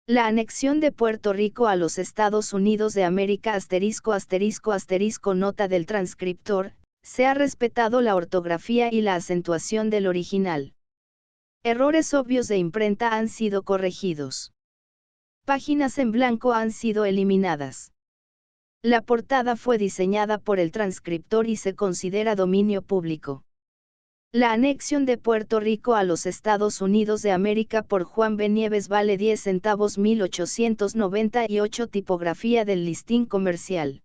La anexión de Puerto Rico a los Estados Unidos de América ***** nota del transcriptor, se ha respetado la ortografía y la acentuación del original. Errores obvios de imprenta han sido corregidos. Páginas en blanco han sido eliminadas. La portada fue diseñada por el transcriptor y se considera dominio público. La anexión de Puerto Rico a los Estados Unidos de América por Juan B. Nieves vale 10 centavos 1898 tipografía del listín comercial.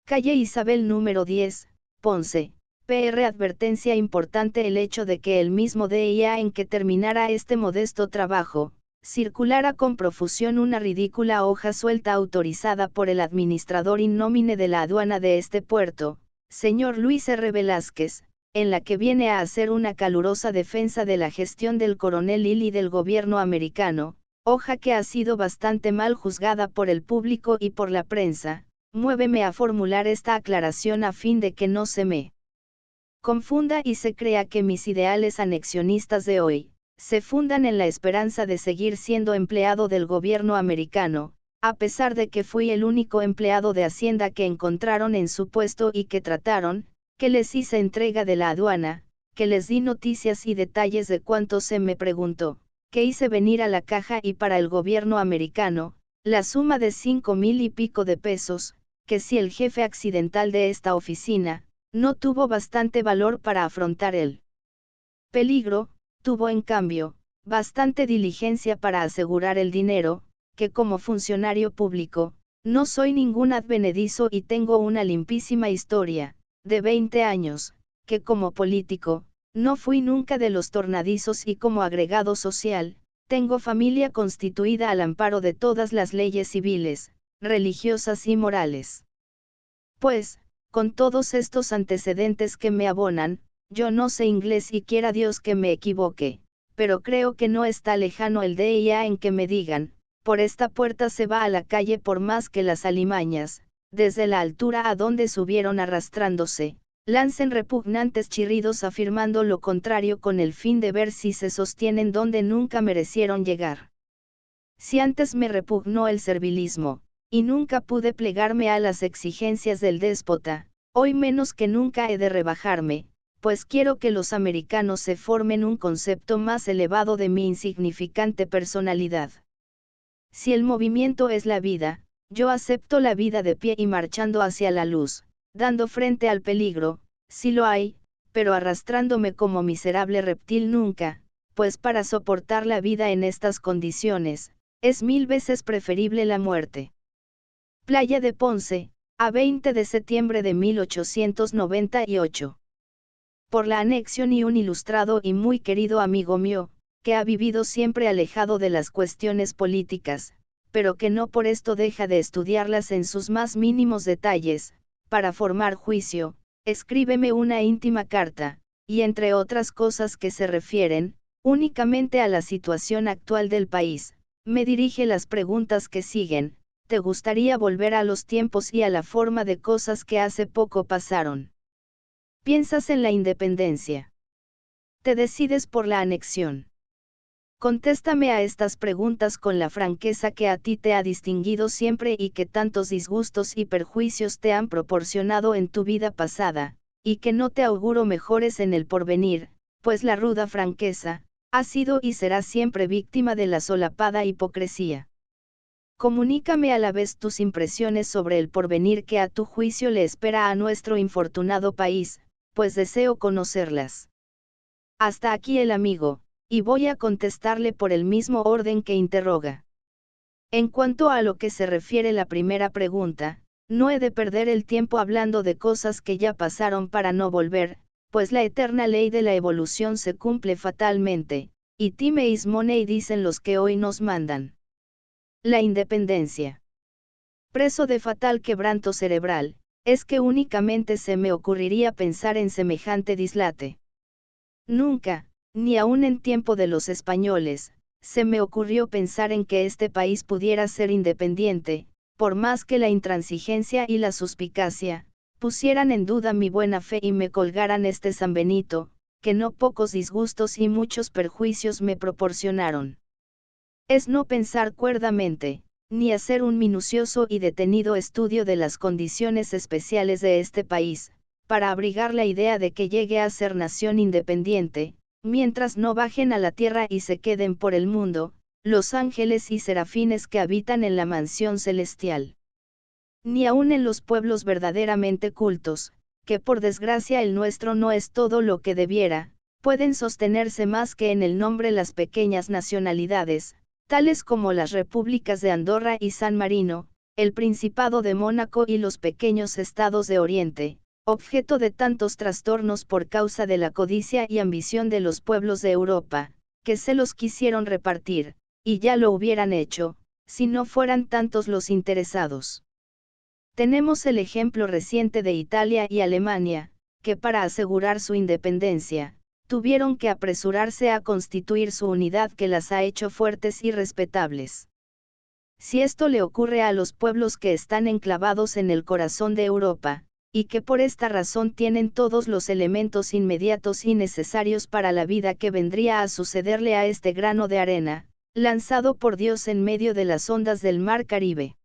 Calle Isabel número 10, Ponce, PR. Advertencia importante: el hecho de que el mismo día en que terminara este modesto trabajo, circulara con profusión una ridícula hoja suelta autorizada por el administrador in nomine de la aduana de este puerto, señor Luis R. Velázquez, en la que viene a hacer una calurosa defensa de la gestión del coronel Hill y del gobierno americano, hoja que ha sido bastante mal juzgada por el público y por la prensa, muéveme a formular esta aclaración a fin de que no se me confunda y se crea que mis ideales anexionistas de hoy, se fundan en la esperanza de seguir siendo empleado del gobierno americano, a pesar de que fui el único empleado de Hacienda que encontraron en su puesto y que trataron, que les hice entrega de la aduana, que les di noticias y detalles de cuánto se me preguntó, que hice venir a la caja y para el gobierno americano, la suma de 5,000 y pico de pesos, que si el jefe accidental de esta oficina, no tuvo bastante valor para afrontar el peligro, tuvo en cambio, bastante diligencia para asegurar el dinero, que como funcionario público, no soy ningún advenedizo y tengo una limpísima historia, de 20 años, que como político, no fui nunca de los tornadizos y como agregado social, tengo familia constituida al amparo de todas las leyes civiles, religiosas y morales. Pues, con todos estos antecedentes que me abonan, yo no sé inglés y quiera Dios que me equivoque, pero creo que no está lejano el día en que me digan, por esta puerta se va a la calle por más que las alimañas, desde la altura a donde subieron arrastrándose, lancen repugnantes chirridos afirmando lo contrario con el fin de ver si se sostienen donde nunca merecieron llegar. Si antes me repugnó el servilismo, y nunca pude plegarme a las exigencias del déspota, hoy menos que nunca he de rebajarme, pues quiero que los americanos se formen un concepto más elevado de mi insignificante personalidad. Si el movimiento es la vida, yo acepto la vida de pie y marchando hacia la luz, dando frente al peligro, si lo hay, pero arrastrándome como miserable reptil nunca, pues para soportar la vida en estas condiciones, es 1000 veces preferible la muerte. Playa de Ponce, a 20 de septiembre de 1898. Por la anexión y un ilustrado y muy querido amigo mío, que ha vivido siempre alejado de las cuestiones políticas, pero que no por esto deja de estudiarlas en sus más mínimos detalles, para formar juicio, escríbeme una íntima carta, y entre otras cosas que se refieren, únicamente a la situación actual del país, me dirige las preguntas que siguen: ¿te gustaría volver a los tiempos y a la forma de cosas que hace poco pasaron? ¿Piensas en la independencia? ¿Te decides por la anexión? Contéstame a estas preguntas con la franqueza que a ti te ha distinguido siempre y que tantos disgustos y perjuicios te han proporcionado en tu vida pasada, y que no te auguro mejores en el porvenir, pues la ruda franqueza, ha sido y será siempre víctima de la solapada hipocresía. Comunícame a la vez tus impresiones sobre el porvenir que a tu juicio le espera a nuestro infortunado país, pues deseo conocerlas. Hasta aquí el amigo, y voy a contestarle por el mismo orden que interroga. En cuanto a lo que se refiere la primera pregunta, no he de perder el tiempo hablando de cosas que ya pasaron para no volver, pues la eterna ley de la evolución se cumple fatalmente, y time is money dicen los que hoy nos mandan. La independencia. Preso de fatal quebranto cerebral, es que únicamente se me ocurriría pensar en semejante dislate. Nunca, ni aun en tiempo de los españoles, se me ocurrió pensar en que este país pudiera ser independiente, por más que la intransigencia y la suspicacia pusieran en duda mi buena fe y me colgaran este San Benito, que no pocos disgustos y muchos perjuicios me proporcionaron. Es no pensar cuerdamente, ni hacer un minucioso y detenido estudio de las condiciones especiales de este país, para abrigar la idea de que llegue a ser nación independiente, mientras no bajen a la tierra y se queden por el mundo, los ángeles y serafines que habitan en la mansión celestial. Ni aun en los pueblos verdaderamente cultos, que por desgracia el nuestro no es todo lo que debiera, pueden sostenerse más que en el nombre las pequeñas nacionalidades, tales como las repúblicas de Andorra y San Marino, el Principado de Mónaco y los pequeños estados de Oriente, objeto de tantos trastornos por causa de la codicia y ambición de los pueblos de Europa, que se los quisieron repartir, y ya lo hubieran hecho, si no fueran tantos los interesados. Tenemos el ejemplo reciente de Italia y Alemania, que para asegurar su independencia, tuvieron que apresurarse a constituir su unidad que las ha hecho fuertes y respetables. Si esto le ocurre a los pueblos que están enclavados en el corazón de Europa, y que por esta razón tienen todos los elementos inmediatos y necesarios para la vida que vendría a sucederle a este grano de arena, lanzado por Dios en medio de las ondas del mar Caribe.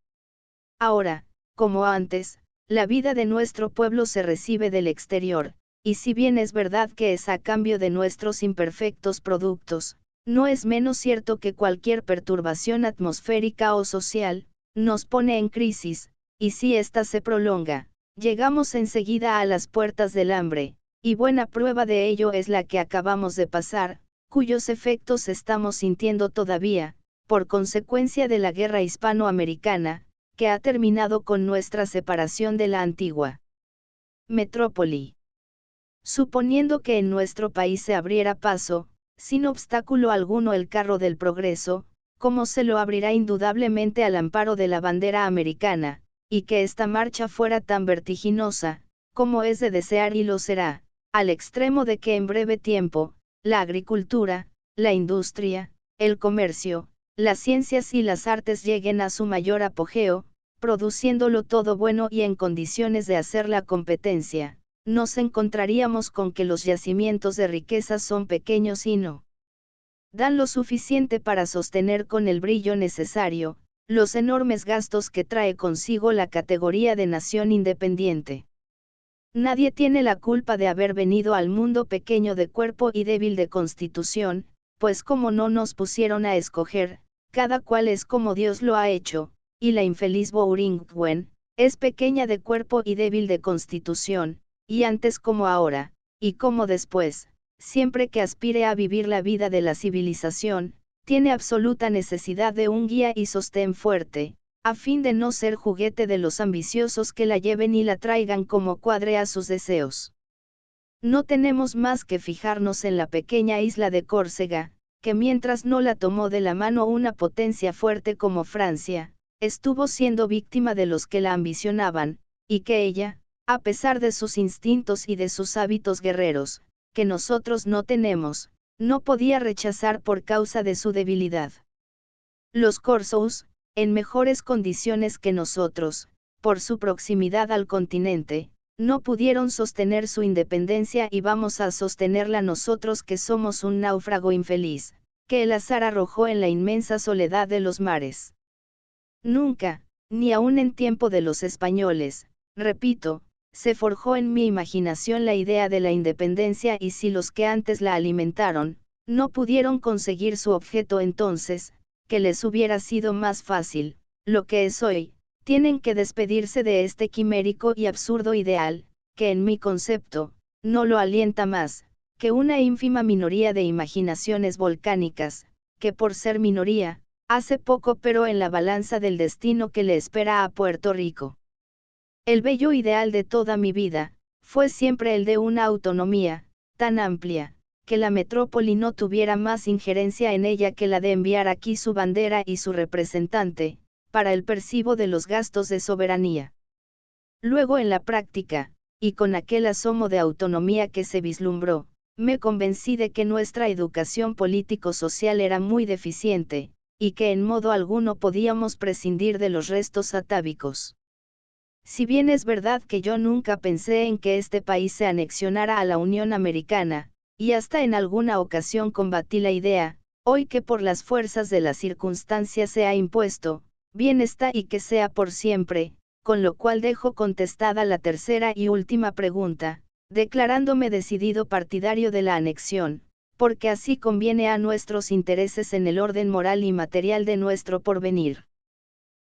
Ahora, como antes, la vida de nuestro pueblo se recibe del exterior, y si bien es verdad que es a cambio de nuestros imperfectos productos, no es menos cierto que cualquier perturbación atmosférica o social, nos pone en crisis, y si ésta se prolonga, llegamos enseguida a las puertas del hambre, y buena prueba de ello es la que acabamos de pasar, cuyos efectos estamos sintiendo todavía, por consecuencia de la guerra hispanoamericana, que ha terminado con nuestra separación de la antigua metrópoli. Suponiendo que en nuestro país se abriera paso, sin obstáculo alguno el carro del progreso, como se lo abrirá indudablemente al amparo de la bandera americana, y que esta marcha fuera tan vertiginosa, como es de desear y lo será, al extremo de que en breve tiempo, la agricultura, la industria, el comercio, las ciencias y las artes lleguen a su mayor apogeo, produciéndolo todo bueno y en condiciones de hacer la competencia, nos encontraríamos con que los yacimientos de riquezas son pequeños y no dan lo suficiente para sostener con el brillo necesario, los enormes gastos que trae consigo la categoría de nación independiente. Nadie tiene la culpa de haber venido al mundo pequeño de cuerpo y débil de constitución, pues como no nos pusieron a escoger, cada cual es como Dios lo ha hecho, y la infeliz Bouringwen, es pequeña de cuerpo y débil de constitución, y antes como ahora, y como después, siempre que aspire a vivir la vida de la civilización, tiene absoluta necesidad de un guía y sostén fuerte, a fin de no ser juguete de los ambiciosos que la lleven y la traigan como cuadre a sus deseos. No tenemos más que fijarnos en la pequeña isla de Córcega, que mientras no la tomó de la mano una potencia fuerte como Francia, estuvo siendo víctima de los que la ambicionaban, y que ella, a pesar de sus instintos y de sus hábitos guerreros, que nosotros no tenemos, no podía rechazar por causa de su debilidad. Los corsos, en mejores condiciones que nosotros, por su proximidad al continente, no pudieron sostener su independencia y vamos a sostenerla nosotros que somos un náufrago infeliz, que el azar arrojó en la inmensa soledad de los mares. Nunca, ni aun en tiempo de los españoles, repito, se forjó en mi imaginación la idea de la independencia y si los que antes la alimentaron, no pudieron conseguir su objeto entonces, que les hubiera sido más fácil, lo que es hoy, tienen que despedirse de este quimérico y absurdo ideal, que en mi concepto, no lo alienta más, que una ínfima minoría de imaginaciones volcánicas, que por ser minoría, hace poco pero en la balanza del destino que le espera a Puerto Rico. El bello ideal de toda mi vida, fue siempre el de una autonomía, tan amplia, que la metrópoli no tuviera más injerencia en ella que la de enviar aquí su bandera y su representante, para el percibo de los gastos de soberanía. Luego en la práctica, y con aquel asomo de autonomía que se vislumbró, me convencí de que nuestra educación político-social era muy deficiente, y que en modo alguno podíamos prescindir de los restos atávicos. Si bien es verdad que yo nunca pensé en que este país se anexionara a la Unión Americana, y hasta en alguna ocasión combatí la idea, hoy que por las fuerzas de las circunstancias se ha impuesto, bien está y que sea por siempre, con lo cual dejo contestada la tercera y última pregunta, declarándome decidido partidario de la anexión, porque así conviene a nuestros intereses en el orden moral y material de nuestro porvenir.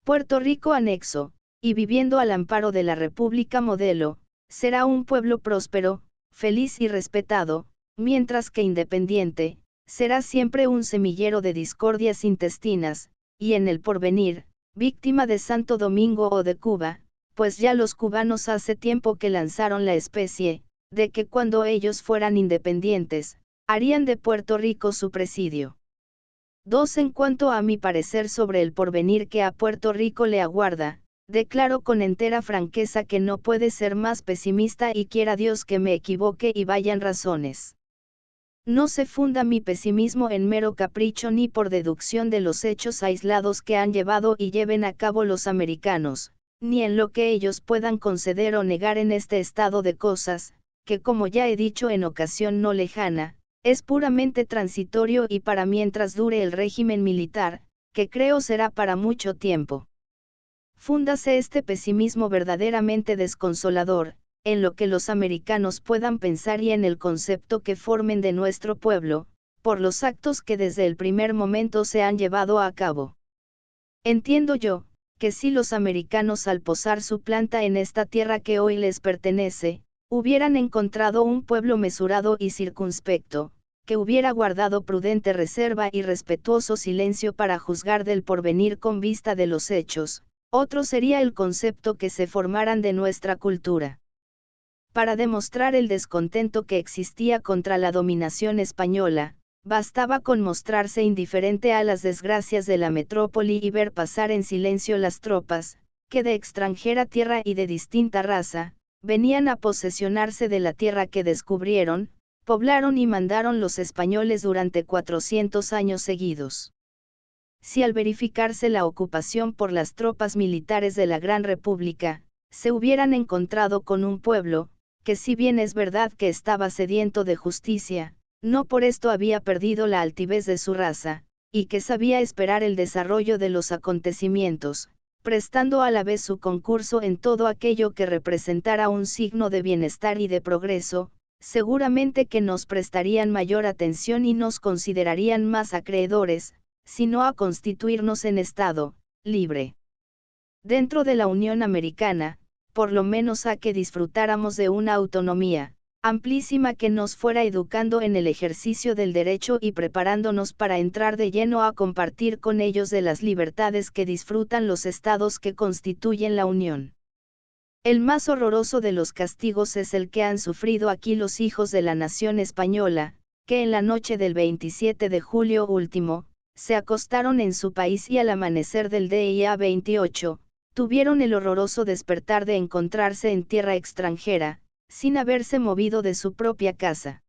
Puerto Rico anexo, y viviendo al amparo de la República modelo, será un pueblo próspero, feliz y respetado, mientras que independiente, será siempre un semillero de discordias intestinas, y en el porvenir, víctima de Santo Domingo o de Cuba, pues ya los cubanos hace tiempo que lanzaron la especie, de que cuando ellos fueran independientes, harían de Puerto Rico su presidio. 2. En cuanto a mi parecer sobre el porvenir que a Puerto Rico le aguarda, declaro con entera franqueza que no puede ser más pesimista y quiera Dios que me equivoque y vayan razones. No se funda mi pesimismo en mero capricho ni por deducción de los hechos aislados que han llevado y lleven a cabo los americanos, ni en lo que ellos puedan conceder o negar en este estado de cosas, que como ya he dicho en ocasión no lejana, es puramente transitorio y para mientras dure el régimen militar, que creo será para mucho tiempo. Fúndase este pesimismo verdaderamente desconsolador, en lo que los americanos puedan pensar y en el concepto que formen de nuestro pueblo, por los actos que desde el primer momento se han llevado a cabo. Entiendo yo, que si los americanos al posar su planta en esta tierra que hoy les pertenece, hubieran encontrado un pueblo mesurado y circunspecto, que hubiera guardado prudente reserva y respetuoso silencio para juzgar del porvenir con vista de los hechos, otro sería el concepto que se formaran de nuestra cultura. Para demostrar el descontento que existía contra la dominación española, bastaba con mostrarse indiferente a las desgracias de la metrópoli y ver pasar en silencio las tropas, que de extranjera tierra y de distinta raza, venían a posesionarse de la tierra que descubrieron, poblaron y mandaron los españoles durante 400 años seguidos. Si al verificarse la ocupación por las tropas militares de la Gran República, se hubieran encontrado con un pueblo, que si bien es verdad que estaba sediento de justicia, no por esto había perdido la altivez de su raza, y que sabía esperar el desarrollo de los acontecimientos, prestando a la vez su concurso en todo aquello que representara un signo de bienestar y de progreso, seguramente que nos prestarían mayor atención y nos considerarían más acreedores, sino a constituirnos en Estado libre. Dentro de la Unión Americana, por lo menos a que disfrutáramos de una autonomía amplísima que nos fuera educando en el ejercicio del derecho y preparándonos para entrar de lleno a compartir con ellos de las libertades que disfrutan los estados que constituyen la Unión. El más horroroso de los castigos es el que han sufrido aquí los hijos de la nación española, que en la noche del 27 de julio último, se acostaron en su país y al amanecer del día 28, tuvieron el horroroso despertar de encontrarse en tierra extranjera, sin haberse movido de su propia casa.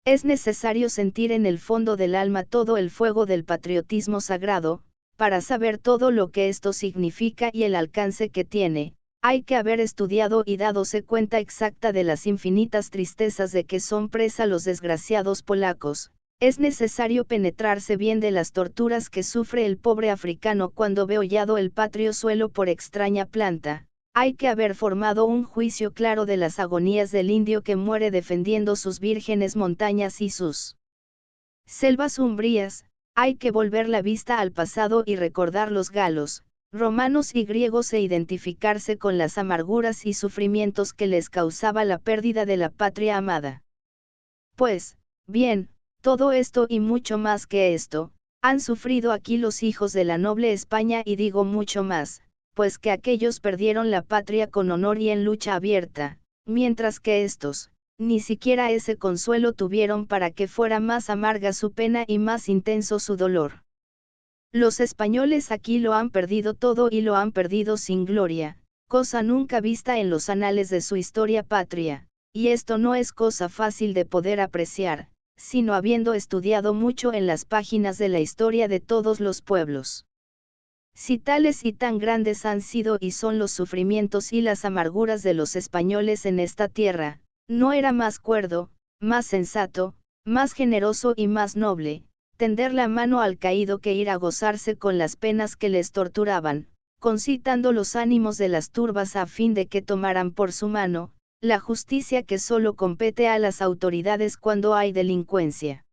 Es necesario sentir en el fondo del alma todo el fuego del patriotismo sagrado, para saber todo lo que esto significa y el alcance que tiene. Hay que haber estudiado y dadose cuenta exacta de las infinitas tristezas de que son presa los desgraciados polacos. Es necesario penetrarse bien de las torturas que sufre el pobre africano cuando ve hollado el patrio suelo por extraña planta. Hay que haber formado un juicio claro de las agonías del indio que muere defendiendo sus vírgenes montañas y sus selvas umbrías. Hay que volver la vista al pasado y recordar los galos, romanos y griegos e identificarse con las amarguras y sufrimientos que les causaba la pérdida de la patria amada. Pues, bien, todo esto y mucho más que esto, han sufrido aquí los hijos de la noble España y digo mucho más, pues que aquellos perdieron la patria con honor y en lucha abierta, mientras que estos, ni siquiera ese consuelo tuvieron para que fuera más amarga su pena y más intenso su dolor. Los españoles aquí lo han perdido todo y lo han perdido sin gloria, cosa nunca vista en los anales de su historia patria, y esto no es cosa fácil de poder apreciar, sino habiendo estudiado mucho en las páginas de la historia de todos los pueblos. Si tales y tan grandes han sido y son los sufrimientos y las amarguras de los españoles en esta tierra, no era más cuerdo, más sensato, más generoso y más noble, tender la mano al caído que ir a gozarse con las penas que les torturaban, concitando los ánimos de las turbas a fin de que tomaran por su mano, la justicia que solo compete a las autoridades cuando hay delincuencia.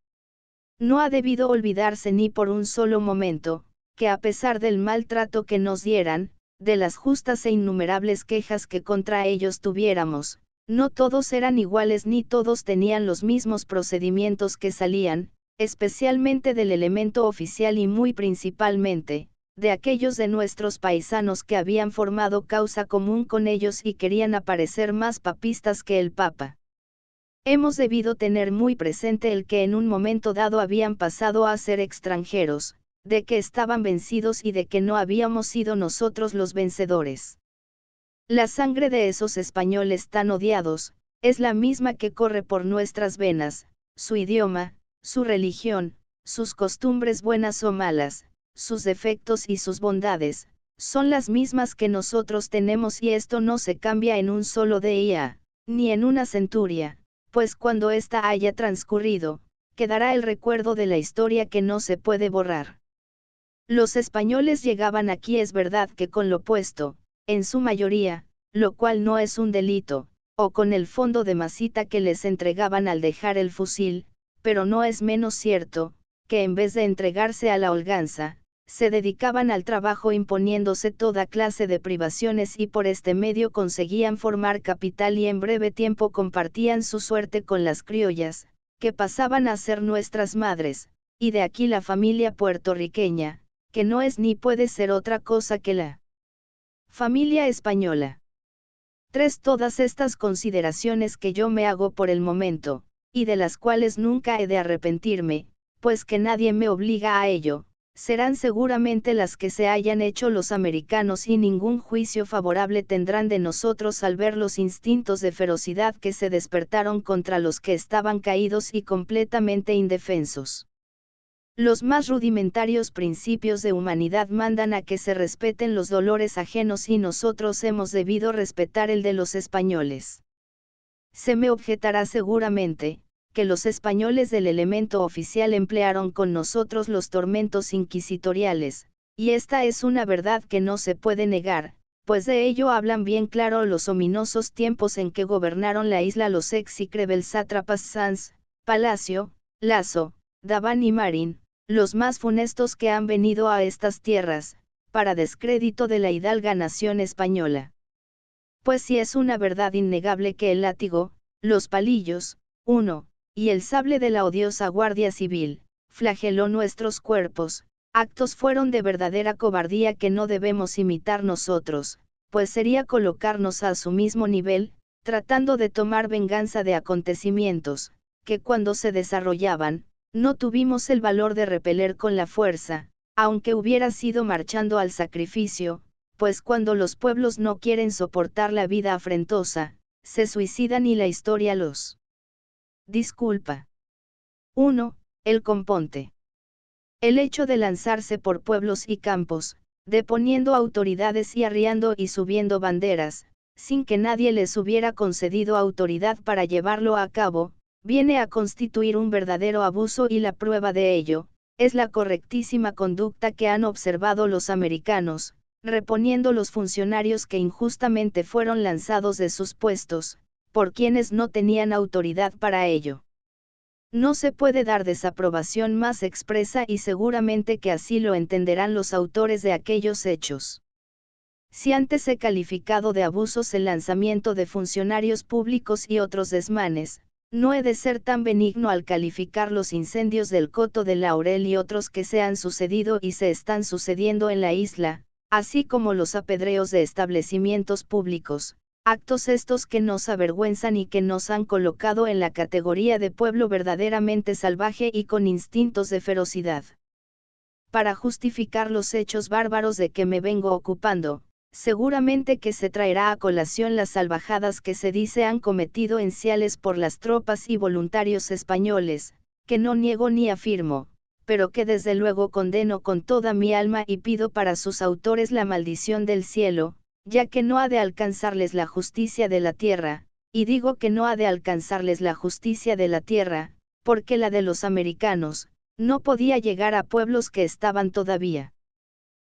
No ha debido olvidarse ni por un solo momento, que a pesar del maltrato que nos dieran, de las justas e innumerables quejas que contra ellos tuviéramos, no todos eran iguales ni todos tenían los mismos procedimientos que salían, especialmente del elemento oficial y muy principalmente, de aquellos de nuestros paisanos que habían formado causa común con ellos y querían aparecer más papistas que el Papa. Hemos debido tener muy presente el que en un momento dado habían pasado a ser extranjeros, de que estaban vencidos y de que no habíamos sido nosotros los vencedores. La sangre de esos españoles tan odiados, es la misma que corre por nuestras venas, su idioma, su religión, sus costumbres buenas o malas, sus defectos y sus bondades, son las mismas que nosotros tenemos y esto no se cambia en un solo día, ni en una centuria, pues cuando ésta haya transcurrido, quedará el recuerdo de la historia que no se puede borrar. Los españoles llegaban aquí es verdad que con lo puesto, en su mayoría, lo cual no es un delito, o con el fondo de masita que les entregaban al dejar el fusil, pero no es menos cierto, que en vez de entregarse a la holganza, se dedicaban al trabajo imponiéndose toda clase de privaciones y por este medio conseguían formar capital y en breve tiempo compartían su suerte con las criollas, que pasaban a ser nuestras madres, y de aquí la familia puertorriqueña, que no es ni puede ser otra cosa que la familia española. Todas estas consideraciones que yo me hago por el momento, y de las cuales nunca he de arrepentirme, pues que nadie me obliga a ello, serán seguramente las que se hayan hecho los americanos y ningún juicio favorable tendrán de nosotros al ver los instintos de ferocidad que se despertaron contra los que estaban caídos y completamente indefensos. Los más rudimentarios principios de humanidad mandan a que se respeten los dolores ajenos y nosotros hemos debido respetar el de los españoles. Se me objetará seguramente, que los españoles del elemento oficial emplearon con nosotros los tormentos inquisitoriales, y esta es una verdad que no se puede negar, pues de ello hablan bien claro los ominosos tiempos en que gobernaron la isla los execrables sátrapas Sanz, Palacio, Lasso, Daván y Marín, los más funestos que han venido a estas tierras, para descrédito de la hidalga nación española. Pues si es una verdad innegable que el látigo, los palillos, 1, y el sable de la odiosa Guardia Civil, flageló nuestros cuerpos, actos fueron de verdadera cobardía que no debemos imitar nosotros, pues sería colocarnos a su mismo nivel, tratando de tomar venganza de acontecimientos, que cuando se desarrollaban, no tuvimos el valor de repeler con la fuerza, aunque hubiera sido marchando al sacrificio, pues cuando los pueblos no quieren soportar la vida afrentosa, se suicidan y la historia los disculpa. 1. El componte. El hecho de lanzarse por pueblos y campos, deponiendo autoridades y arriando y subiendo banderas, sin que nadie les hubiera concedido autoridad para llevarlo a cabo, viene a constituir un verdadero abuso y la prueba de ello, es la correctísima conducta que han observado los americanos, reponiendo los funcionarios que injustamente fueron lanzados de sus puestos, por quienes no tenían autoridad para ello. No se puede dar desaprobación más expresa y seguramente que así lo entenderán los autores de aquellos hechos. Si antes he calificado de abusos el lanzamiento de funcionarios públicos y otros desmanes, no he de ser tan benigno al calificar los incendios del Coto de Laurel y otros que se han sucedido y se están sucediendo en la isla, así como los apedreos de establecimientos públicos, actos estos que nos avergüenzan y que nos han colocado en la categoría de pueblo verdaderamente salvaje y con instintos de ferocidad. Para justificar los hechos bárbaros de que me vengo ocupando, seguramente que se traerá a colación las salvajadas que se dice han cometido en Ciales por las tropas y voluntarios españoles, que no niego ni afirmo, pero que desde luego condeno con toda mi alma y pido para sus autores la maldición del cielo, ya que no ha de alcanzarles la justicia de la tierra, y digo que no ha de alcanzarles la justicia de la tierra, porque la de los americanos, no podía llegar a pueblos que estaban todavía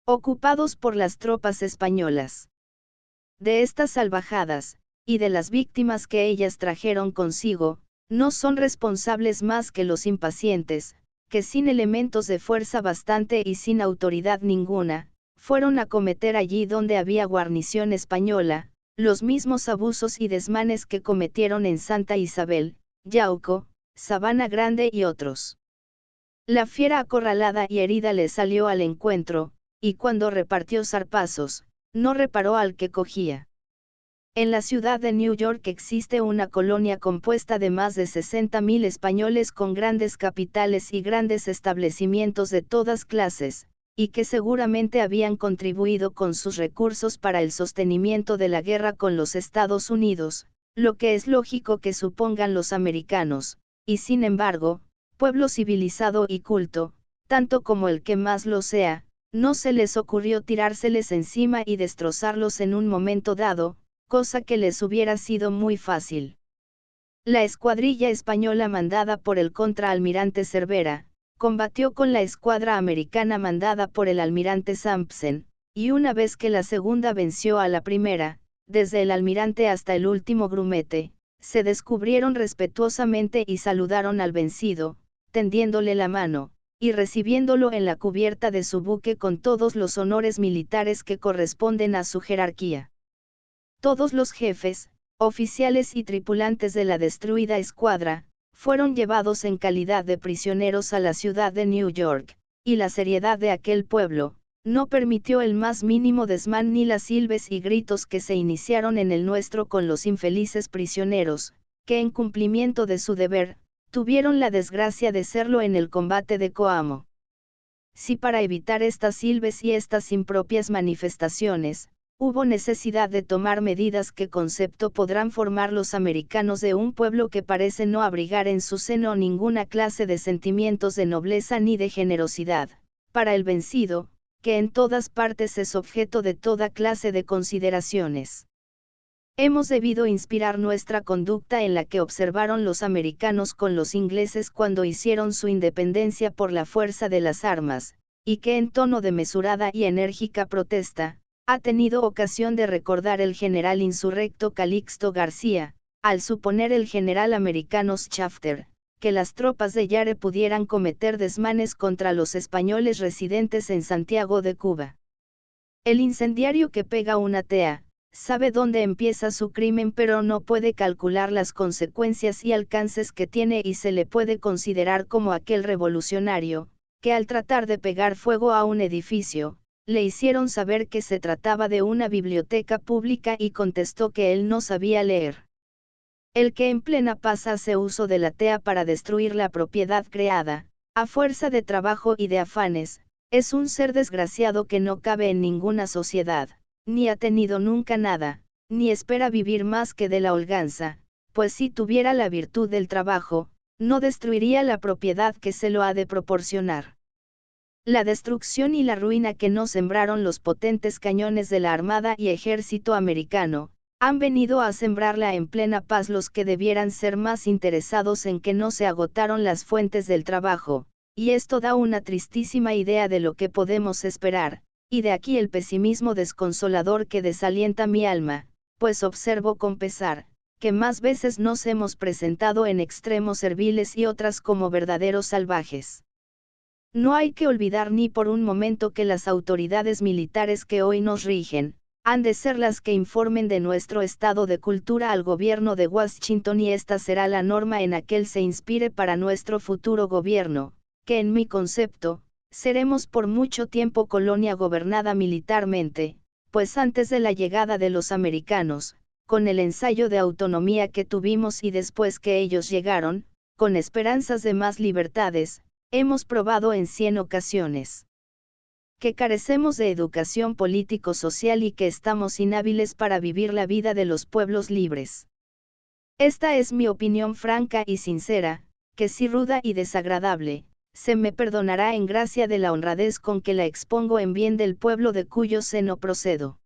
ocupados por las tropas españolas. De estas salvajadas, y de las víctimas que ellas trajeron consigo, no son responsables más que los impacientes, que sin elementos de fuerza bastante y sin autoridad ninguna, fueron a cometer allí donde había guarnición española, los mismos abusos y desmanes que cometieron en Santa Isabel, Yauco, Sabana Grande y otros. La fiera acorralada y herida le salió al encuentro, y cuando repartió zarpazos, no reparó al que cogía. En la ciudad de New York existe una colonia compuesta de más de 60.000 españoles con grandes capitales y grandes establecimientos de todas clases, y que seguramente habían contribuido con sus recursos para el sostenimiento de la guerra con los Estados Unidos, lo que es lógico que supongan los americanos, y sin embargo, pueblo civilizado y culto, tanto como el que más lo sea, no se les ocurrió tirárseles encima y destrozarlos en un momento dado, cosa que les hubiera sido muy fácil. La escuadrilla española mandada por el contraalmirante Cervera, combatió con la escuadra americana mandada por el almirante Sampson, y una vez que la segunda venció a la primera, desde el almirante hasta el último grumete, se descubrieron respetuosamente y saludaron al vencido, tendiéndole la mano, y recibiéndolo en la cubierta de su buque con todos los honores militares que corresponden a su jerarquía. Todos los jefes, oficiales y tripulantes de la destruida escuadra, fueron llevados en calidad de prisioneros a la ciudad de New York, y la seriedad de aquel pueblo, no permitió el más mínimo desmán ni las silbes y gritos que se iniciaron en el nuestro con los infelices prisioneros, que en cumplimiento de su deber, tuvieron la desgracia de serlo en el combate de Coamo. Si para evitar estas silbes y estas impropias manifestaciones, hubo necesidad de tomar medidas, ¿qué concepto podrán formar los americanos de un pueblo que parece no abrigar en su seno ninguna clase de sentimientos de nobleza ni de generosidad, para el vencido, que en todas partes es objeto de toda clase de consideraciones? Hemos debido inspirar nuestra conducta en la que observaron los americanos con los ingleses cuando hicieron su independencia por la fuerza de las armas, y que en tono de mesurada y enérgica protesta, ha tenido ocasión de recordar el general insurrecto Calixto García, al suponer el general americano Shafter, que las tropas de Yare pudieran cometer desmanes contra los españoles residentes en Santiago de Cuba. El incendiario que pega una tea, sabe dónde empieza su crimen pero no puede calcular las consecuencias y alcances que tiene, y se le puede considerar como aquel revolucionario, que al tratar de pegar fuego a un edificio, le hicieron saber que se trataba de una biblioteca pública y contestó que él no sabía leer. El que en plena paz hace uso de la tea para destruir la propiedad creada, a fuerza de trabajo y de afanes, es un ser desgraciado que no cabe en ninguna sociedad, ni ha tenido nunca nada, ni espera vivir más que de la holganza, pues si tuviera la virtud del trabajo, no destruiría la propiedad que se lo ha de proporcionar. La destrucción y la ruina que no sembraron los potentes cañones de la Armada y Ejército americano, han venido a sembrarla en plena paz los que debieran ser más interesados en que no se agotaron las fuentes del trabajo, y esto da una tristísima idea de lo que podemos esperar, y de aquí el pesimismo desconsolador que desalienta mi alma, pues observo con pesar, que más veces nos hemos presentado en extremos serviles y otras como verdaderos salvajes. No hay que olvidar ni por un momento que las autoridades militares que hoy nos rigen, han de ser las que informen de nuestro estado de cultura al gobierno de Washington, y esta será la norma en la que se inspire para nuestro futuro gobierno, que en mi concepto, seremos por mucho tiempo colonia gobernada militarmente, pues antes de la llegada de los americanos, con el ensayo de autonomía que tuvimos y después que ellos llegaron, con esperanzas de más libertades, hemos probado en 100 ocasiones que carecemos de educación político-social y que estamos inhábiles para vivir la vida de los pueblos libres. Esta es mi opinión franca y sincera, que si ruda y desagradable, se me perdonará en gracia de la honradez con que la expongo en bien del pueblo de cuyo seno procedo.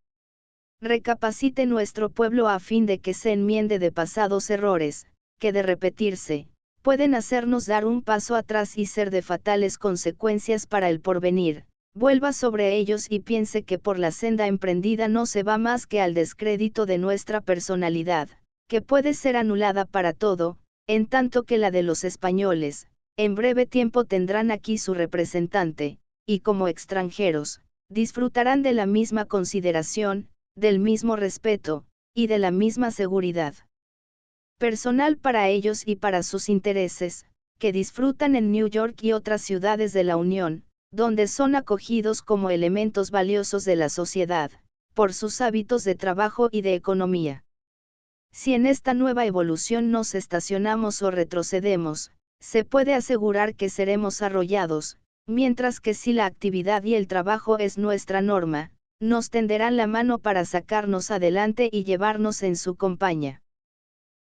Recapacite nuestro pueblo a fin de que se enmiende de pasados errores, que de repetirse, pueden hacernos dar un paso atrás y ser de fatales consecuencias para el porvenir. Vuelva sobre ellos y piense que por la senda emprendida no se va más que al descrédito de nuestra personalidad, que puede ser anulada para todo, en tanto que la de los españoles, en breve tiempo tendrán aquí su representante, y como extranjeros, disfrutarán de la misma consideración, del mismo respeto, y de la misma seguridad personal para ellos y para sus intereses, que disfrutan en New York y otras ciudades de la Unión, donde son acogidos como elementos valiosos de la sociedad, por sus hábitos de trabajo y de economía. Si en esta nueva evolución nos estacionamos o retrocedemos, se puede asegurar que seremos arrollados, mientras que si la actividad y el trabajo es nuestra norma, nos tenderán la mano para sacarnos adelante y llevarnos en su compañía.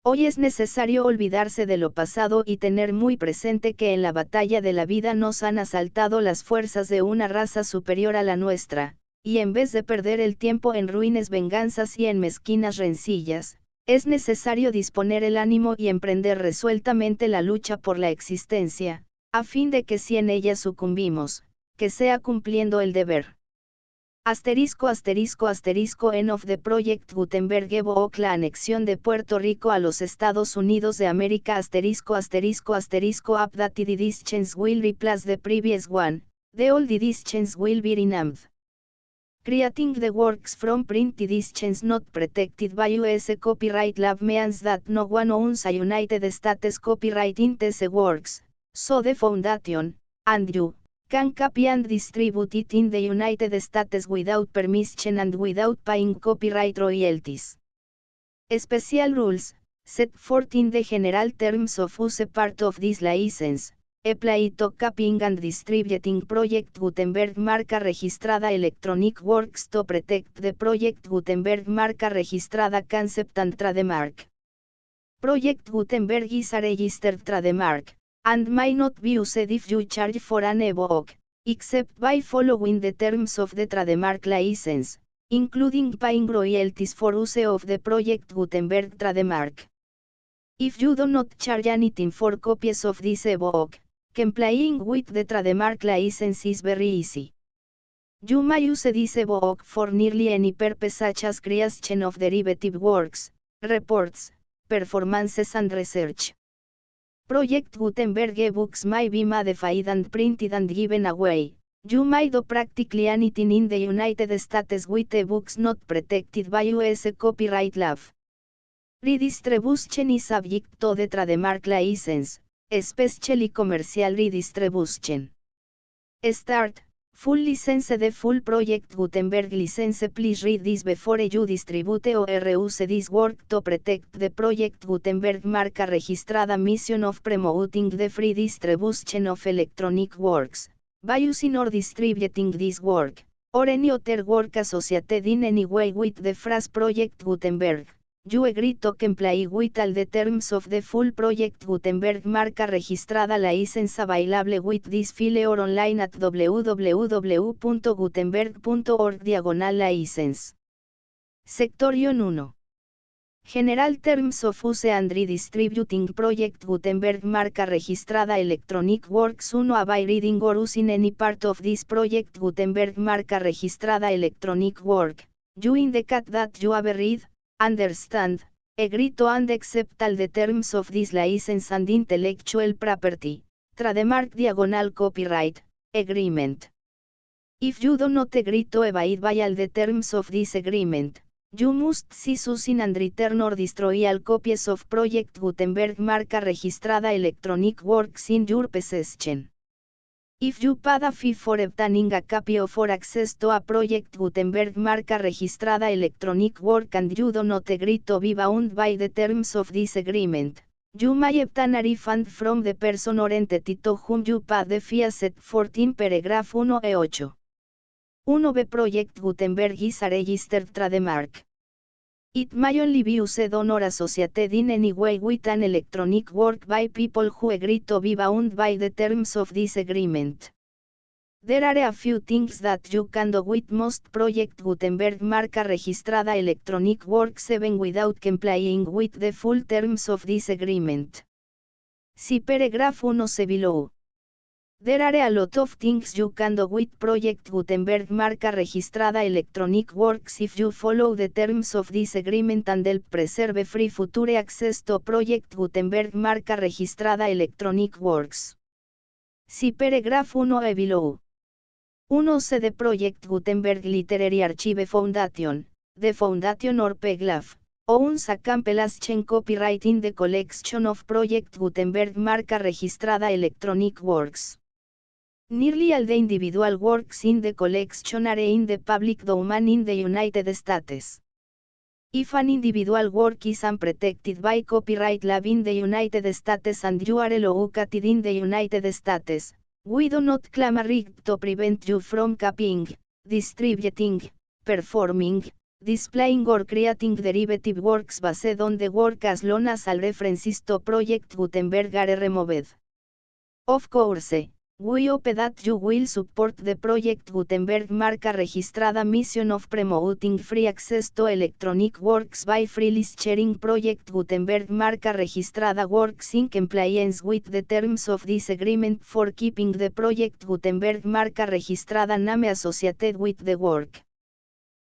Hoy es necesario olvidarse de lo pasado y tener muy presente que en la batalla de la vida nos han asaltado las fuerzas de una raza superior a la nuestra, y en vez de perder el tiempo en ruines venganzas y en mezquinas rencillas, es necesario disponer el ánimo y emprender resueltamente la lucha por la existencia, a fin de que si en ella sucumbimos, que sea cumpliendo el deber. End of the Project Gutenberg evoked la anexión de Puerto Rico a los Estados Unidos de América updated editions will replace the previous one, the old editions will be renamed. Creating the works from print editions not protected by US copyright law means that no one owns a United States copyright in these works, so the Foundation, and you, can copy and distribute it in the United States without permission and without paying copyright royalties. Special rules, set forth in the general terms of use part of this license, apply to copying and distributing Project Gutenberg marca registrada Electronic Works to protect the Project Gutenberg marca registrada concept and trademark. Project Gutenberg is a registered trademark, and may not be used if you charge for an evoke, except by following the terms of the trademark license, including paying royalties for use of the Project Gutenberg trademark. If you do not charge anything for copies of this evoke, complying with the trademark license is very easy. You may use this evoke for nearly any purpose such as creation of derivative works, reports, performances and research. Project Gutenberg ebooks may be modified and printed and given away. You may do practically anything in the United States with ebooks not protected by US copyright law. Redistribution is subject to the trademark license, especially commercial redistribution. Start. Full license. The full Project Gutenberg license. Please read this before you distribute or use this work to protect the Project Gutenberg marca registrada mission of promoting the free distribution of electronic works, by using or distributing this work, or any other work associated in any way with the phrase Project Gutenberg. You agree to comply with all the terms of the full Project Gutenberg marca registrada license available with this file or online at www.gutenberg.org/license. Sectorion 1. General Terms of Use and Redistributing Project Gutenberg marca registrada Electronic Works 1. By reading or using any part of this Project Gutenberg marca registrada Electronic Work, you indicate that you have read, understand, agree to and accept all the terms of this license and intellectual property, trademark copyright, agreement. If you do not agree to abide by all the terms of this agreement, you must cease using and return or destroy all copies of Project Gutenberg marca registrada Electronic Works in your possession. If you paid a fee for obtaining a copy of or access to a Project Gutenberg marca registrada Electronic Work and you do not agree to be bound by the terms of this agreement, you may obtain a refund from the person or entity to whom you paid the fee as set forth in paragraph 1e8. 1b Project Gutenberg is a registered trademark. It may only be used on or associated in any way with an electronic work by people who agree to be bound by the terms of this agreement. There are a few things that you can do with most Project Gutenberg marca registrada electronic works even without complying with the full terms of this agreement. See paragraph 1 se below. There are a lot of things you can do with Project Gutenberg marca registrada Electronic Works if you follow the terms of this agreement and help preserve free future access to Project Gutenberg marca registrada Electronic Works. See paragraph 1 below. 1. The Project Gutenberg Literary Archive Foundation, the Foundation or PGLAF, owns a cancellation copyright in the collection of Project Gutenberg marca registrada Electronic Works. Nearly all the individual works in the collection are in the public domain in the United States. If an individual work is unprotected by copyright law in the United States and you are located in the United States, we do not claim a right to prevent you from copying, distributing, performing, displaying or creating derivative works based on the work as long as all references to Project Gutenberg are removed. Of course, we hope that you will support the Project Gutenberg marca registrada mission of promoting free access to electronic works by freely sharing Project Gutenberg marca registrada works in compliance with the terms of this agreement for keeping the Project Gutenberg marca registrada name associated with the work.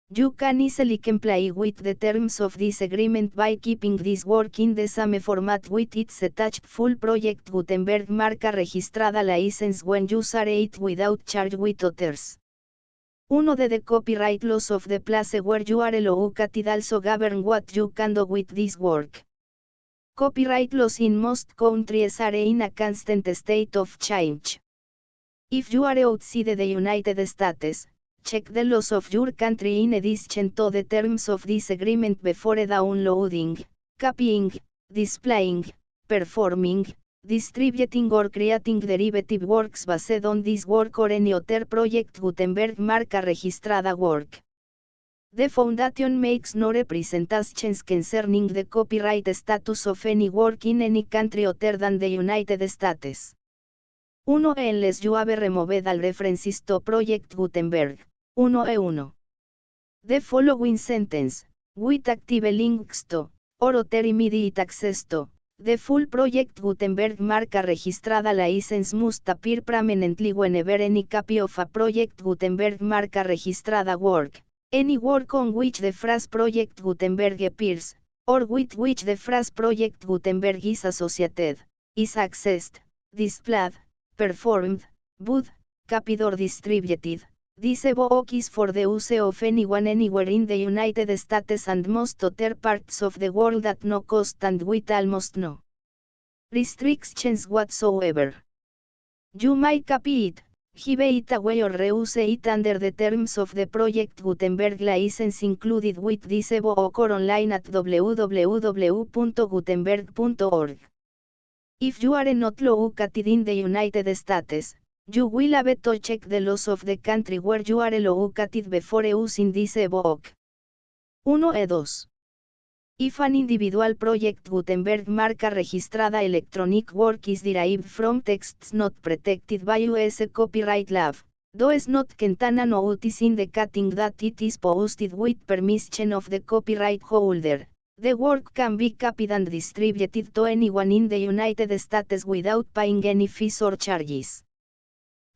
You can easily comply with the terms of this agreement by keeping this work in the same format with its attached full Project Gutenberg marca registrada license when you share it without charge with others. 1. The copyright laws of the place where you are located also govern what you can do with this work. Copyright laws in most countries are in a constant state of change. If you are outside the United States, check the laws of your country in addition to the terms of this agreement before downloading, copying, displaying, performing, distributing or creating derivative works based on this work or any other Project Gutenberg marca registrada work. The Foundation makes no representations concerning the copyright status of any work in any country other than the United States. 1. Unless you have removed all references to Project Gutenberg. 1. The following sentence, with active links to, or other immediate access to, the full Project Gutenberg marca registrada license must appear prominently whenever any copy of a Project Gutenberg marca registrada work, any work on which the phrase Project Gutenberg appears, or with which the phrase Project Gutenberg is associated, is accessed, displayed, performed, viewed, copied or distributed. This work is for the use of anyone anywhere in the United States and most other parts of the world at no cost and with almost no restrictions whatsoever. You may copy it, give it away or reuse it under the terms of the Project Gutenberg license included with this work or online at www.gutenberg.org. If you are not located in the United States, you will have to check the laws of the country where you are located before using this work. 1. If an individual Project Gutenberg marca registrada electronic work is derived from texts not protected by US copyright law, does not contain a notice indicating that it is posted with permission of the copyright holder, the work can be copied and distributed to anyone in the United States without paying any fees or charges.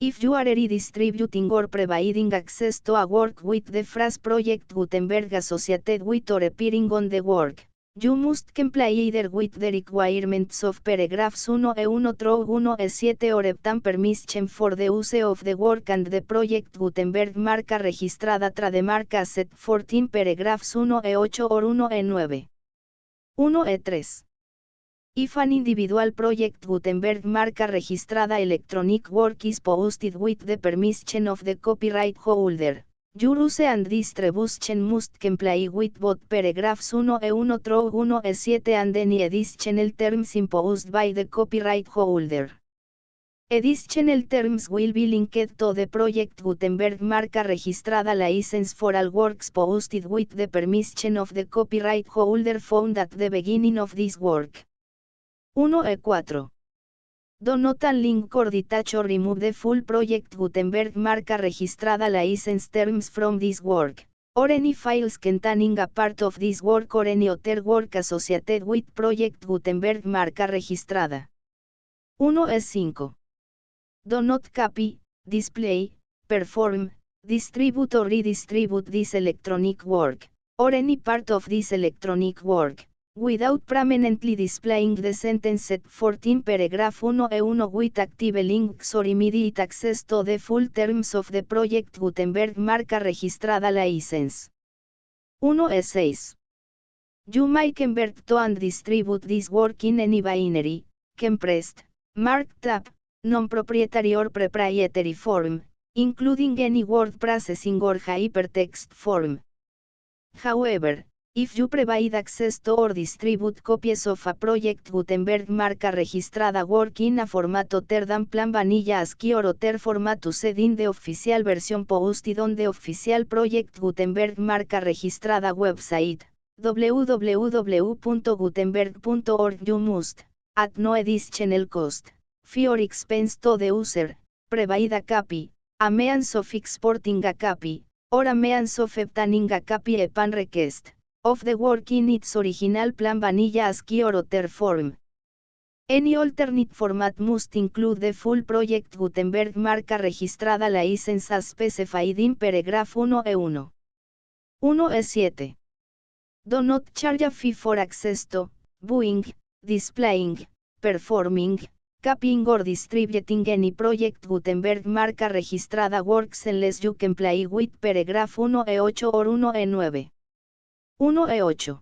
If you are redistributing or providing access to a work with the phrase Project Gutenberg associated with or appearing on the work, you must comply either with the requirements of paragraphs 1 through 7 or obtain permission for the use of the work and the Project Gutenberg marca registrada trademark as set forth in paragraphs 1-8 or 1-9. 1-3. If an individual Project Gutenberg marca registrada electronic work is posted with the permission of the copyright holder, your use and distribution must comply with both paragraphs 1 through 7 and any additional terms imposed by the copyright holder. Additional terms will be linked to the Project Gutenberg marca registrada license for all works posted with the permission of the copyright holder found at the beginning of this work. 1-4. Do not unlink or detach or remove the full Project Gutenberg marca registrada license terms from this work, or any files containing a part of this work or any other work associated with Project Gutenberg marca registrada. 1 es 5. Do not copy, display, perform, distribute or redistribute this electronic work, or any part of this electronic work, without permanently displaying the sentence set forth in paragraph 1e1 with active links or immediate access to the full terms of the project Gutenberg marca registrada license. 1 es 6. You may convert to and distribute this work in any binary, compressed, marked up, non-proprietary or proprietary form, including any word processing or hypertext form. However, if you provide access to or distribute copies of a project Gutenberg marca registrada work in a format other than plain vanilla ASCII or other format used in the official version posted on the official project Gutenberg marca registrada website, www.gutenberg.org, you must, at no additional cost, fee or expense to the user, provide a copy, a means of exporting a copy, or a means of obtaining a copy upon request, of the work in its original plain vanilla ASCII or other form. Any alternate format must include the full project Gutenberg marca registrada license as specified in paragraph 1e1. 1e7. Do not charge a fee for access to, viewing, displaying, performing, copying or distributing any project Gutenberg marca registrada works unless you comply with paragraph 1e8 or 1e9. 1e8.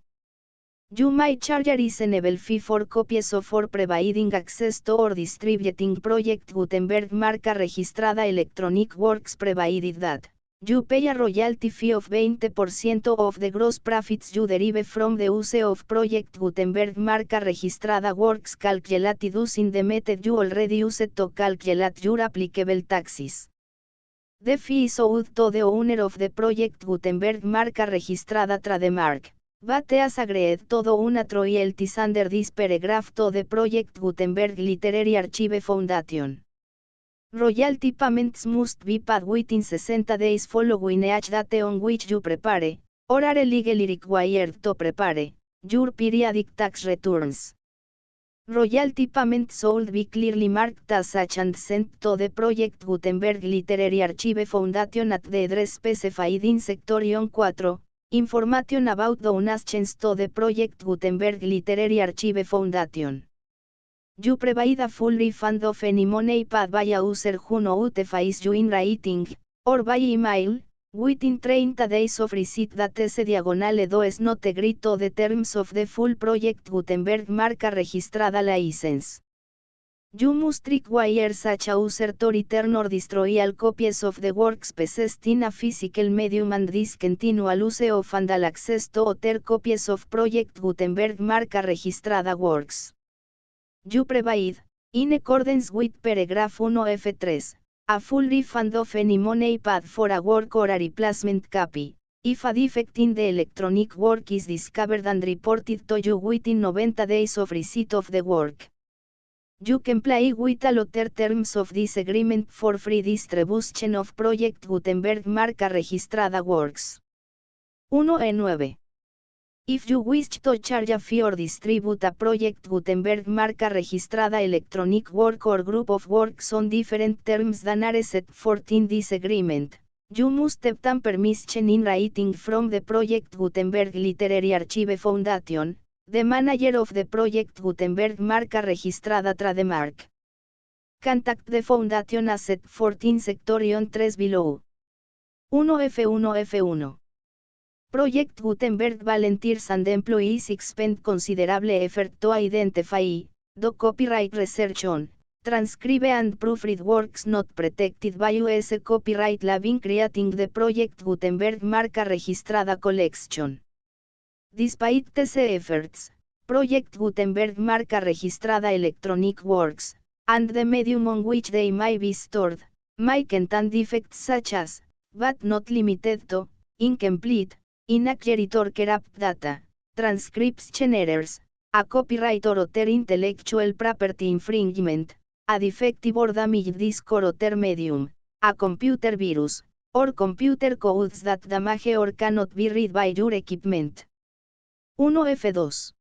You may charge a reasonable fee for copies of or providing access to or distributing project Gutenberg marca registrada electronic works provided that you pay a royalty fee of 20% of the gross profits you derive from the use of project Gutenberg marca registrada works calculated using the method you already used to calculate your applicable taxes. The fee is owed to the owner of the project Gutenberg marca registrada trademark, but as agreed to do not royalties under this paragraph to the project Gutenberg Literary Archive Foundation. Royalty payments must be paid within 60 days following each date on which you prepare, or are legally required to prepare, your periodic tax returns. Royalty payments should be clearly marked as such and sent to the project Gutenberg Literary Archive Foundation at the address specified in Section 4, Information about donations to the project Gutenberg Literary Archive Foundation. You provide a full refund of any money paid by a user who notifies you in writing, or by email, within 30 days of receipt that S/2 is not agreed to the terms of the full project Gutenberg marca registrada license. You must require such a user to return or destroy all copies of the works possessed in a physical medium and discontinue use of and all access to other copies of project Gutenberg marca registrada works. You provide, in accordance with paragraph 1f3, a full refund of any money paid for a work or a replacement copy, if a defect in the electronic work is discovered and reported to you within 90 days of receipt of the work. You comply with all other terms of this agreement for free distribution of project Gutenberg marca registrada works. 1e9. If you wish to charge a fee or distribute a project Gutenberg marca registrada electronic work or group of works on different terms than are set forth in this agreement, you must obtain permission in writing from the project Gutenberg Literary Archive Foundation, the manager of the project Gutenberg marca registrada trademark. Contact the foundation as set forth in Section 3 below. 1f1f1. Project Gutenberg volunteers and employees expend considerable effort to identify, do copyright research on, transcribe and proofread works not protected by US copyright law in creating the Project Gutenberg marca registrada collection. Despite these efforts, Project Gutenberg marca registrada electronic works, and the medium on which they may be stored, may contain defects such as, but not limited to, incomplete, inaccurate or corrupt data, transcription errors, a copyright or other intellectual property infringement, a defective or damaged disk or other medium, a computer virus, or computer codes that damage or cannot be read by your equipment. 1f2.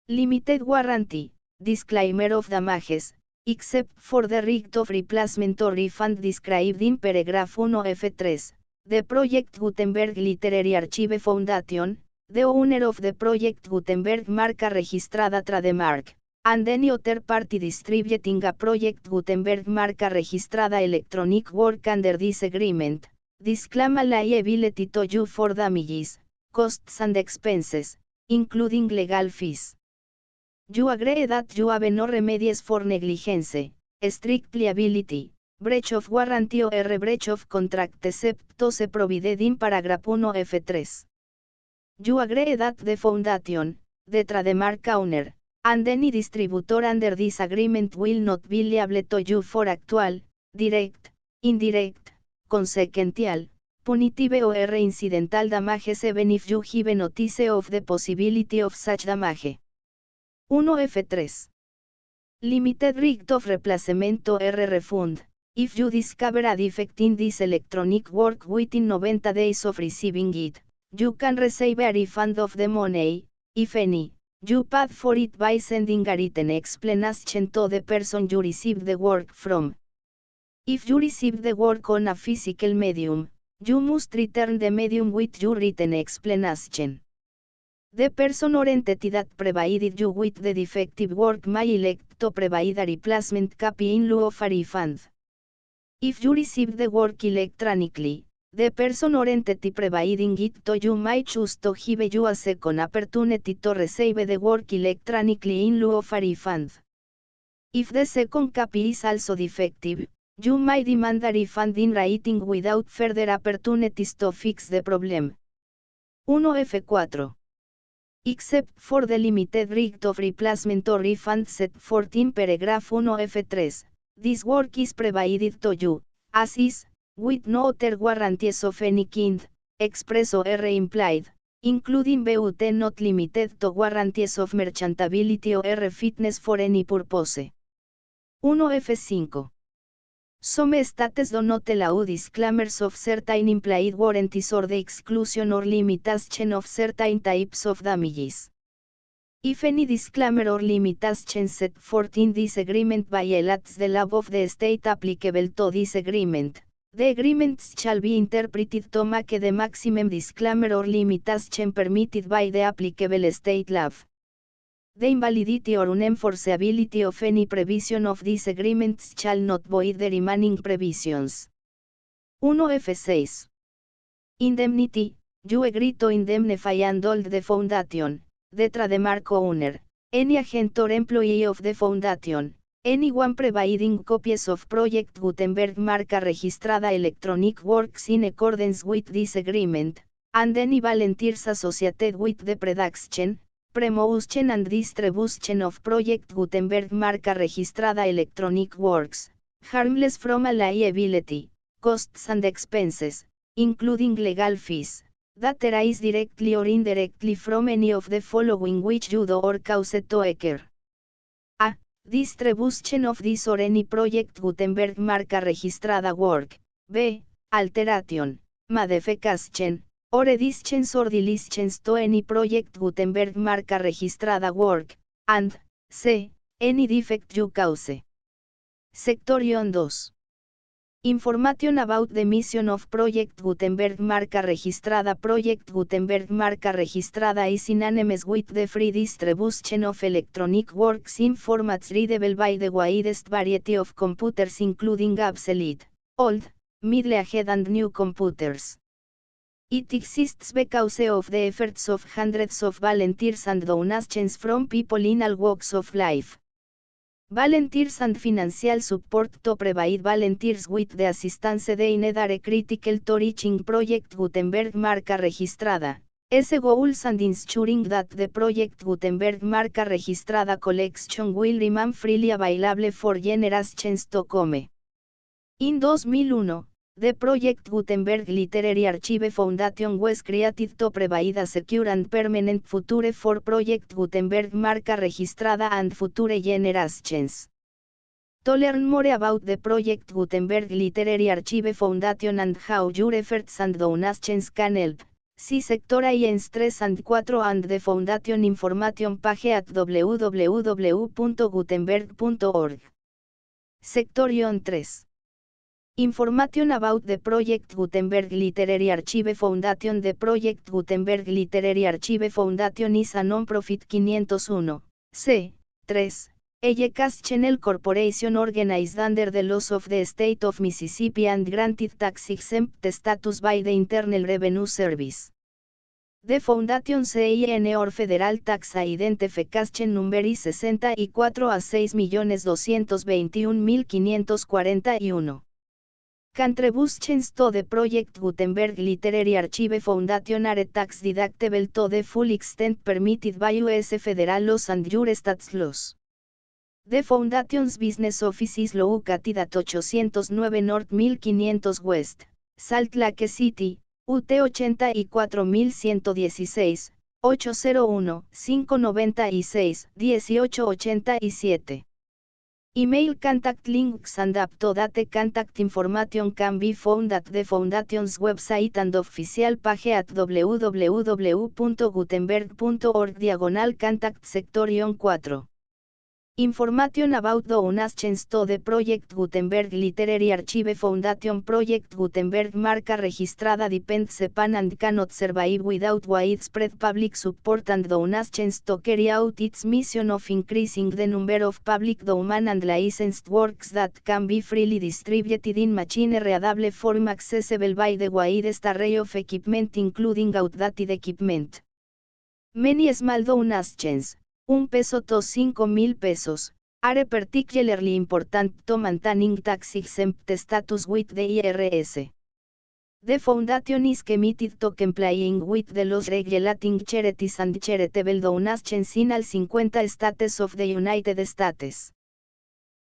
Limited warranty, disclaimer of damages, except for the right of replacement or refund described in paragraph 1F3, the Project Gutenberg Literary Archive Foundation, the owner of the Project Gutenberg marca registrada trademark, and any other party distributing a Project Gutenberg marca registrada electronic work under this agreement, disclaim liability to you for damages, costs and expenses, including legal fees. You agree that you have no remedies for negligence, strict liability, breach of warranty or breach of contract except those provided in paragraph 1F3. You agree that the foundation, the trademark owner, and any distributor under this agreement will not be liable to you for actual, direct, indirect, consequential, punitive or incidental damages even if you give notice of the possibility of such damage. 1F3. Limited right of replacement or refund. If you discover a defect in this electronic work within 90 days of receiving it, you can receive a refund of the money, if any, you paid for it by sending a written explanation to the person you received the work from. If you receive the work on a physical medium, you must return the medium with your written explanation. The person or entity that provided you with the defective work may elect to provide a replacement copy in lieu of a refund. If you receive the work electronically, the person or entity providing it to you may choose to give you a second opportunity to receive the work electronically in lieu of a refund. If the second copy is also defective, you may demand a refund in writing without further opportunities to fix the problem. 1F4. Except for the limited right of replacement or refund set forth in paragraph 1F3, this work is provided to you, as is, with no other warranties of any kind, express or implied, including but not limited to warranties of merchantability or fitness for any purpose. 1F5. Some states do not allow disclaimers of certain implied warranties or the exclusion or limitation of certain types of damages. If any disclaimer or limitation set forth in this agreement violates the law of the state applicable to this agreement, the agreements shall be interpreted to make the maximum disclaimer or limitation permitted by the applicable state law. The invalidity or unenforceability of any provision of these agreements shall not void the remaining provisions. 1F6. Indemnity. You agree to indemnify and hold the foundation, the trademark owner, any agent or employee of the foundation, anyone providing copies of Project Gutenberg marca registrada electronic works in accordance with this agreement, and any volunteers associated with the production, promotion and distribution of Project Gutenberg marca registrada electronic works, harmless from a liability, costs and expenses, including legal fees, that arise directly or indirectly from any of the following which you do or cause to occur. A. Distribution of this or any Project Gutenberg marca registrada work. B. Alteration, modification, or additions or deletions to any Project Gutenberg marca registrada work, and c. Any defect you cause. Section 2. Information about the mission of Project Gutenberg marca registrada. Project Gutenberg marca registrada is synonymous with the free distribution of electronic works in formats readable by the widest variety of computers including obsolete, old, middle-aged and new computers. It exists because of the efforts of hundreds of volunteers and donations from people in all walks of life. Volunteers and financial support to provide volunteers with the assistance they need are critical to reaching Project Gutenberg marca registrada. Ese goals and ensuring that the Project Gutenberg marca registrada collection will remain freely available for generations to come. In 2001, the Project Gutenberg Literary Archive Foundation was created to provide a secure and permanent future for Project Gutenberg marca registrada and future generations. To learn more about the Project Gutenberg Literary Archive Foundation and how your efforts and donations can help, see Sector IENS 3 and 4 and the Foundation information page at www.gutenberg.org. Sectorion 3. Information about the Project Gutenberg Literary Archive Foundation. The Project Gutenberg Literary Archive Foundation is a non-profit 501, c. 3. Cash Channel Corporation organized under the laws of the state of Mississippi and granted tax-exempt status by the Internal Revenue Service. The Foundation CIN or Federal Tax Identification Number is 64 a 6.221.541. Contributions to the Project Gutenberg Literary Archive Foundation are tax deductible to the full extent permitted by U.S. federal laws and your state's laws. The Foundation's business office is located at 809 North 1500 West, Salt Lake City, UT 84116, 801-596-1887. Email contact links and up-to-date contact information can be found at the Foundation's website and official page at www.gutenberg.org/contact Sectorion 4. Information about donations to the Project Gutenberg Literary Archive Foundation. Project Gutenberg marca registrada depends upon and cannot survive without widespread public support and donations to carry out its mission of increasing the number of public domain and licensed works that can be freely distributed in machine-readable form accessible by the widest array of equipment including outdated equipment. Many small donations, $1 to $5,000, are particularly important to maintaining tax-exempt status with the IRS. The Foundation is committed to complying with the laws regulating charities and charitable donations in all 50 states of the United States.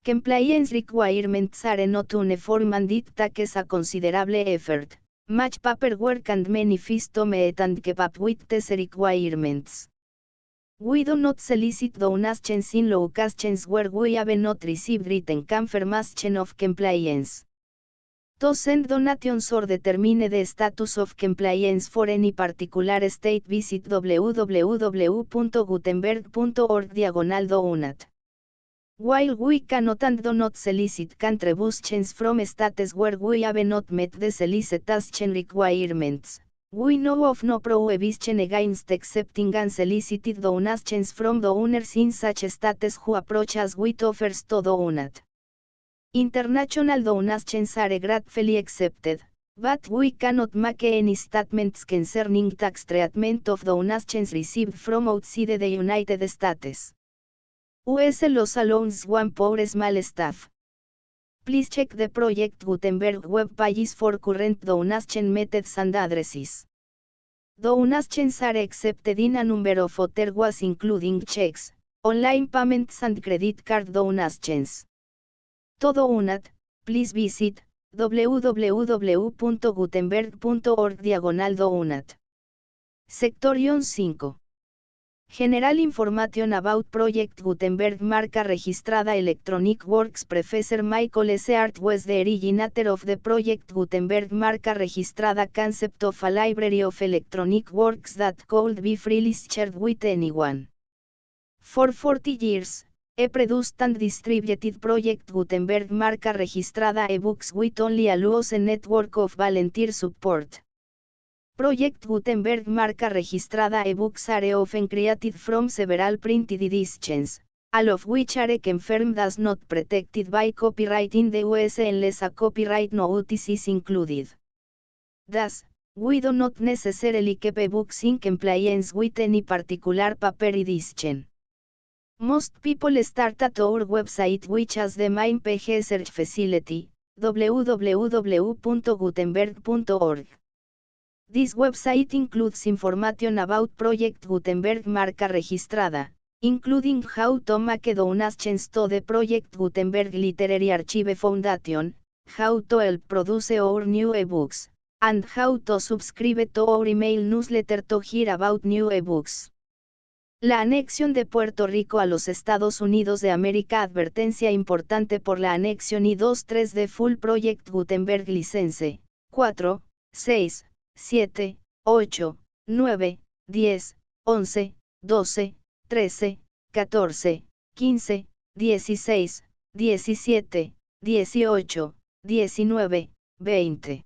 Compliance requirements are not uniform and it takes a considerable effort, much paperwork and many fees to meet and keep up with these requirements. We do not solicit donations in locations where we have not received written confirmation of compliance. To send donations or determine the status of compliance for any particular state, visit www.gutenberg.org/donate. While we cannot and do not solicit contributions from states where we have not met the solicitation requirements, we know of no prohibition against accepting unsolicited donations from donors in such states who approach us with offers to donate. International donations are gratefully accepted, but we cannot make any statements concerning tax treatment of donations received from outside the United States. US laws allows one for small staff. Please check the Project Gutenberg web pages for current donation methods and addresses. Donations are accepted in a number of other ways including checks, online payments and credit card donations. To donate, please visit www.gutenberg.org/donate. Sectorion 5. General information about Project Gutenberg marca registrada Electronic Works. Professor Michael S. Hart was the originator of the Project Gutenberg marca registrada concept of a library of electronic works that could be freely shared with anyone. For 40 years, he produced and distributed Project Gutenberg marca registrada ebooks with only a loose network of volunteer support. Project Gutenberg marca registrada ebooks are often created from several printed editions, all of which are confirmed as not protected by copyright in the US unless a copyright notice is included. Thus, we do not necessarily keep ebooks in compliance with any particular paper edition. Most people start at our website, which has the main page search facility, www.gutenberg.org. This website includes information about Project Gutenberg marca registrada, including how to make donations to the Project Gutenberg Literary Archive Foundation, how to help produce our new ebooks, and how to subscribe to our email newsletter to hear about new ebooks. La anexión de Puerto Rico a los Estados Unidos de América. Advertencia importante por la anexión I-23 de Full Project Gutenberg License, 4, 6, 7, 8, 9, 10, 11, 12, 13, 14, 15, 16, 17, 18, 19, 20.